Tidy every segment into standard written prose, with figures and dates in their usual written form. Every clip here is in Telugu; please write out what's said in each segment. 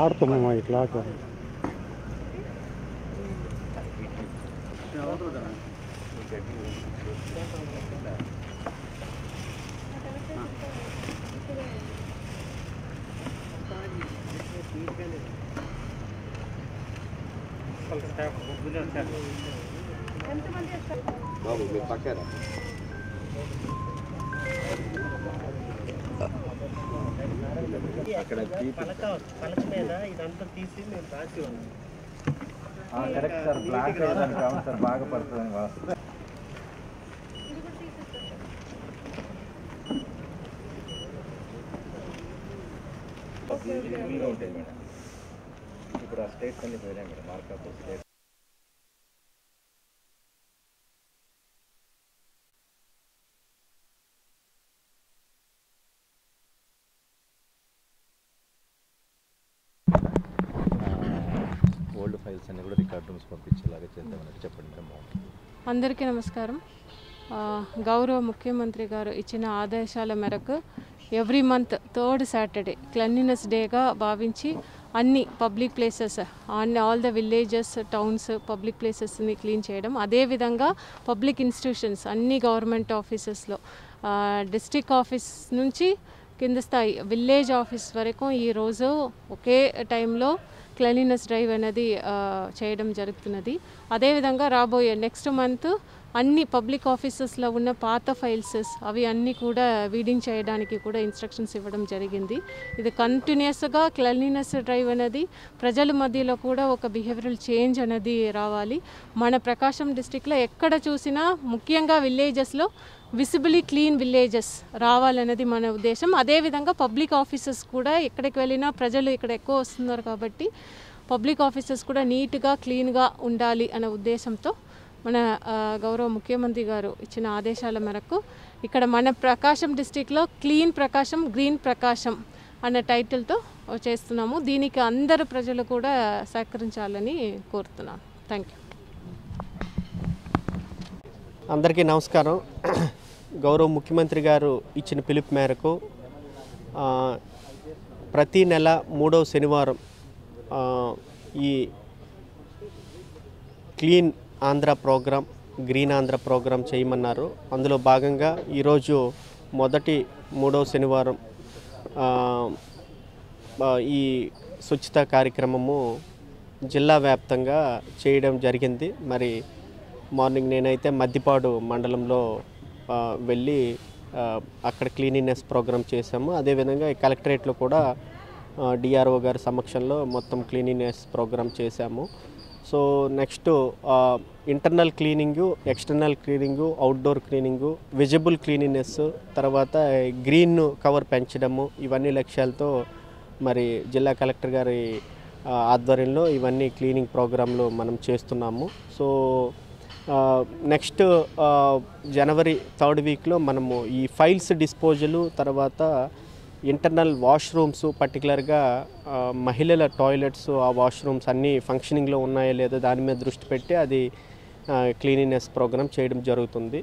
ఆడుతున్నామా ఇట్లా బాబు మీరు పక్కారా అక్కడ పలక మీద ఇదంతా తీసి మేము రాసి ఉన్నాం. కరెక్ట్ సార్, బ్లాక్ అయ్యేదానికి కావాలి సార్, బాగా పడుతుంది వాస్తు. ఉంటాయి మేడం, ఇప్పుడు ఆ స్టేట్స్ అన్ని పోయినాయి madam, Markapur state. Old files అన్ని కూడా రికార్డ్ రూమ్స్ పంపించేలాగా చేద్దామని చెప్పండి మేడం. అందరికీ నమస్కారం. గౌరవ ముఖ్యమంత్రి గారు ఇచ్చిన ఆదేశాల మేరకు every month 3rd Saturday cleanliness డేగా భావించి అన్ని public places all the villages, towns, public ప్లేసెస్ని క్లీన్ చేయడం, అదేవిధంగా పబ్లిక్ ఇన్స్టిట్యూషన్స్ అన్ని గవర్నమెంట్ ఆఫీసెస్లో డిస్ట్రిక్ట్ ఆఫీస్ నుంచి కింద స్థాయి విలేజ్ ఆఫీస్ వరకు ఈరోజు ఒకే టైంలో క్లెన్లీనెస్ డ్రైవ్ అనేది చేయడం జరుగుతున్నది. అదేవిధంగా రాబోయే నెక్స్ట్ మంత్ అన్ని పబ్లిక్ ఆఫీసెస్లో ఉన్న పాత ఫైల్స్ అవి అన్నీ కూడా వీడింగ్ చేయడానికి కూడా ఇన్స్ట్రక్షన్స్ ఇవ్వడం జరిగింది. ఇది కంటిన్యూస్గా క్లెన్లీనెస్ డ్రైవ్ అనేది ప్రజల మధ్యలో కూడా ఒక బిహేవియరల్ చేంజ్ అనేది రావాలి. మన ప్రకాశం డిస్టిక్లో ఎక్కడ చూసినా ముఖ్యంగా విలేజెస్లో విజిబిలీ క్లీన్ విలేజెస్ రావాలనేది మన ఉద్దేశం. అదేవిధంగా పబ్లిక్ ఆఫీసెస్ కూడా ఎక్కడికి వెళ్ళినా ప్రజలు ఇక్కడ ఎక్కువ వస్తున్నారు కాబట్టి పబ్లిక్ ఆఫీసెస్ కూడా నీట్గా క్లీన్గా ఉండాలి అనే ఉద్దేశంతో మన గౌరవ ముఖ్యమంత్రి గారు ఇచ్చిన ఆదేశాల మేరకు ఇక్కడ మన ప్రకాశం డిస్టిక్లో క్లీన్ ప్రకాశం, గ్రీన్ ప్రకాశం అనే టైటిల్తో చేస్తున్నాము. దీనికి అందరు ప్రజలు కూడా సహకరించాలని కోరుతున్నాను. Thank you. అందరికీ నమస్కారం. గౌరవ ముఖ్యమంత్రి గారు ఇచ్చిన పిలుపు మేరకు ప్రతి నెల 3వ శనివారం ఈ clean Andhra program, green Andhra program చేయమన్నారు. అందులో భాగంగా ఈరోజు మొదటి 3వ శనివారం ఈ స్వచ్ఛత కార్యక్రమము జిల్లా వ్యాప్తంగా చేయడం జరిగింది. మరి మార్నింగ్ నేనైతే మద్దిపాడు మండలంలో వెళ్ళి అక్కడ క్లీనినెస్ ప్రోగ్రాం చేశాము. అదేవిధంగా ఈ కలెక్టరేట్లో కూడా డిఆర్ఓ గారి సమక్షంలో మొత్తం క్లీనినెస్ ప్రోగ్రాం చేశాము. So next internal cleaning, external cleaning, outdoor cleaning, visible cleanliness, తర్వాత గ్రీన్ కవర్ పెంచడము, ఇవన్నీ లక్ష్యాలతో మరి జిల్లా కలెక్టర్ గారి ఆధ్వర్యంలో ఇవన్నీ క్లీనింగ్ ప్రోగ్రాంలు మనం చేస్తున్నాము. సో నెక్స్ట్ జనవరి 3rd వీక్లో మనము ఈ ఫైల్స్ డిస్పోజలు, తర్వాత ఇంటర్నల్ వాష్రూమ్స్, పర్టికులర్గా మహిళల టాయిలెట్స్, ఆ వాష్రూమ్స్ అన్నీ ఫంక్షనింగ్లో ఉన్నాయో లేదో దాని మీద దృష్టి పెట్టి అది క్లీనినెస్ ప్రోగ్రామ్ చేయడం జరుగుతుంది.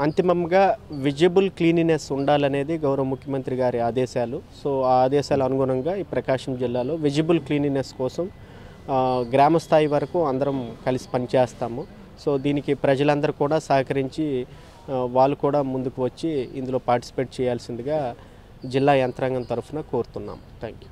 అంతిమంగా విజిబుల్ క్లీనినెస్ ఉండాలనేది గౌరవ ముఖ్యమంత్రి గారి ఆదేశాలు. సో ఆ ఆదేశాల అనుగుణంగా ఈ ప్రకాశం జిల్లాలో విజిబుల్ క్లీనినెస్ కోసం గ్రామ స్థాయి వరకు అందరం కలిసి పనిచేస్తాము. సో దీనికి ప్రజలందరూ కూడా సహకరించి వాళ్ళు కూడా ముందుకు వచ్చి ఇందులో పార్టిసిపేట్ చేయాల్సిందిగా జిల్లా యంత్రాంగం తరఫున కోరుతున్నాం. Thank you.